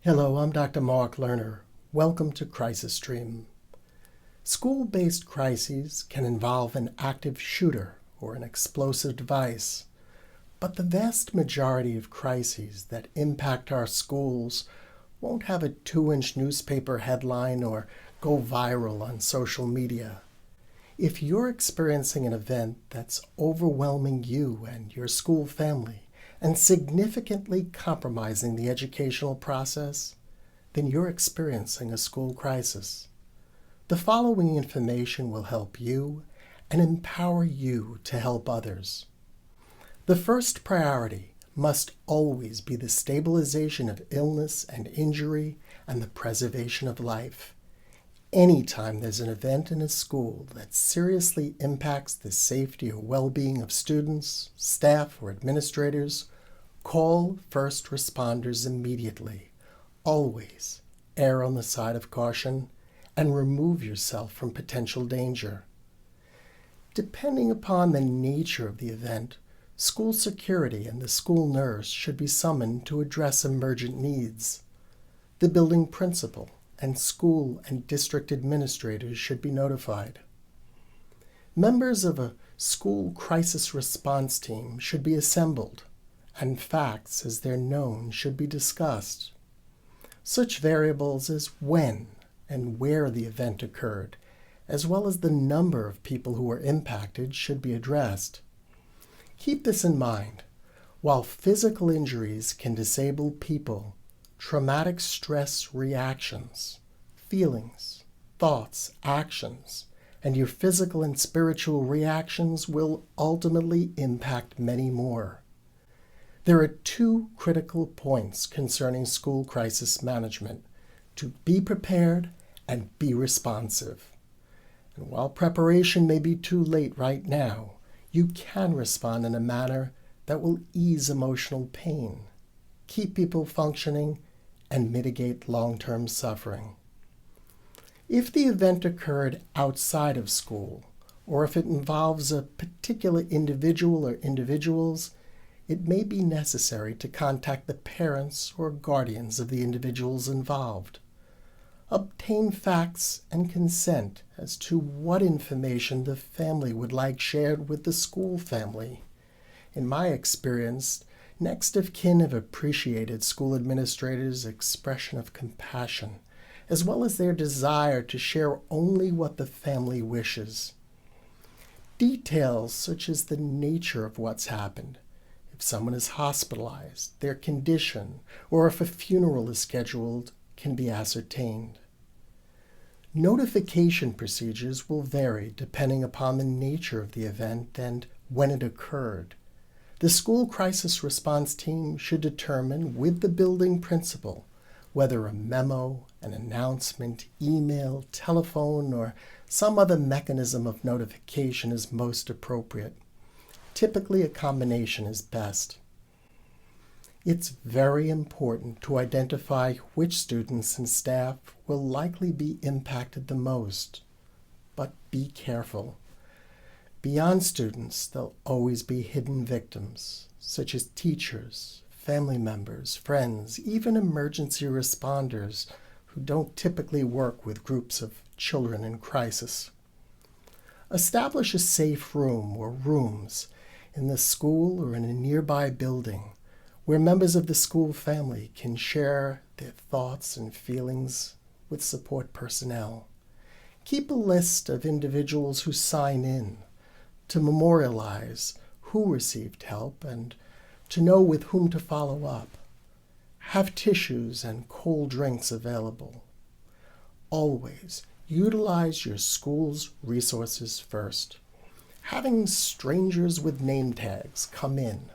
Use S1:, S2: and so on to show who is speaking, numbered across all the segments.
S1: Hello, I'm Dr. Mark Lerner. Welcome to Crisis Stream. School-based crises can involve an active shooter or an explosive device, but the vast majority of crises that impact our schools won't have a 2-inch newspaper headline or go viral on social media. If you're experiencing an event that's overwhelming you and your school family and significantly compromising the educational process, then you're experiencing a school crisis. The following information will help you and empower you to help others. The first priority must always be the stabilization of illness and injury and the preservation of life. Anytime there's an event in a school that seriously impacts the safety or well-being of students, staff, or administrators, call first responders immediately. Always err on the side of caution and remove yourself from potential danger. Depending upon the nature of the event, school security and the school nurse should be summoned to address emergent needs. The building principal and school and district administrators should be notified. Members of a school crisis response team should be assembled, and facts as they're known should be discussed. Such variables as when and where the event occurred, as well as the number of people who were impacted, should be addressed. Keep this in mind. While physical injuries can disable people, traumatic stress reactions, feelings, thoughts, actions, and your physical and spiritual reactions will ultimately impact many more. There are 2 critical points concerning school crisis management: to be prepared and be responsive. And while preparation may be too late right now, you can respond in a manner that will ease emotional pain, keep people functioning, and mitigate long-term suffering. If the event occurred outside of school, or if it involves a particular individual or individuals, it may be necessary to contact the parents or guardians of the individuals involved. Obtain facts and consent as to what information the family would like shared with the school family. In my experience, next of kin have appreciated school administrators' expression of compassion, as well as their desire to share only what the family wishes. Details such as the nature of what's happened, if someone is hospitalized, their condition, or if a funeral is scheduled, can be ascertained. Notification procedures will vary depending upon the nature of the event and when it occurred. The school crisis response team should determine with the building principal whether a memo, an announcement, email, telephone, or some other mechanism of notification is most appropriate. Typically, a combination is best. It's very important to identify which students and staff will likely be impacted the most. But be careful. Beyond students, there'll always be hidden victims, such as teachers, family members, friends, even emergency responders who don't typically work with groups of children in crisis. Establish a safe room or rooms in the school or in a nearby building where members of the school family can share their thoughts and feelings with support personnel. Keep a list of individuals who sign in to memorialize who received help and to know with whom to follow up. Have tissues and cold drinks available. Always utilize your school's resources first. Having strangers with name tags come in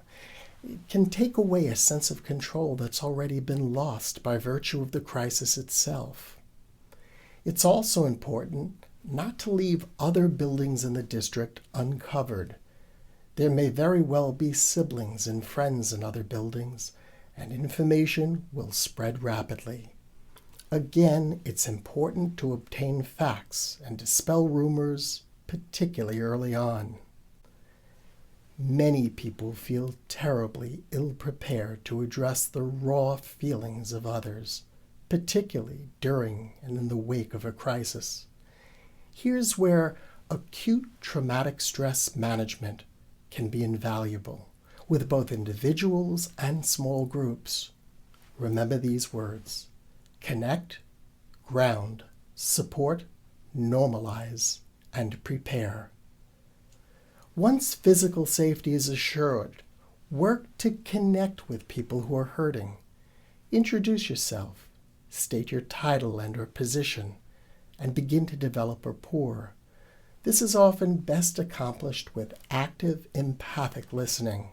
S1: can take away a sense of control that's already been lost by virtue of the crisis itself. It's also important not to leave other buildings in the district uncovered. There may very well be siblings and friends in other buildings, and information will spread rapidly. Again, it's important to obtain facts and dispel rumors, particularly early on. Many people feel terribly ill-prepared to address the raw feelings of others, particularly during and in the wake of a crisis. Here's where acute traumatic stress management can be invaluable with both individuals and small groups. Remember these words: connect, ground, support, normalize, and prepare. Once physical safety is assured, work to connect with people who are hurting. Introduce yourself, state your title and or position, and begin to develop rapport. This is often best accomplished with active, empathic listening.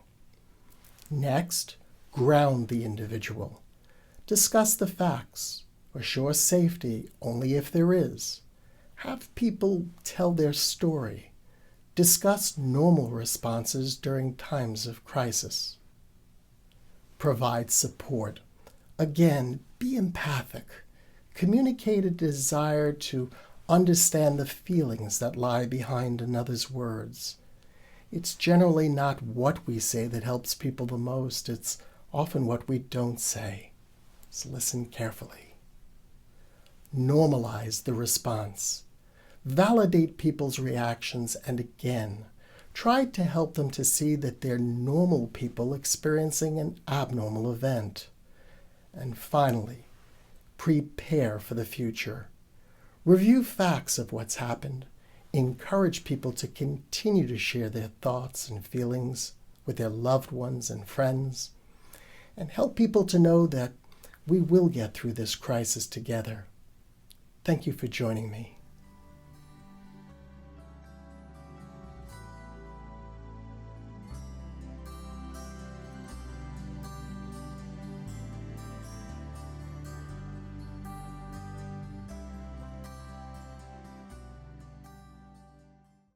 S1: Next, ground the individual. Discuss the facts. Assure safety only if there is. Have people tell their story. Discuss normal responses during times of crisis. Provide support. Again, be empathic. Communicate a desire to understand the feelings that lie behind another's words. It's generally not what we say that helps people the most. It's often what we don't say. So listen carefully. Normalize the response. Validate people's reactions, and again, try to help them to see that they're normal people experiencing an abnormal event. And finally, prepare for the future. Review facts of what's happened. Encourage people to continue to share their thoughts and feelings with their loved ones and friends, and help people to know that we will get through this crisis together. Thank you for joining me.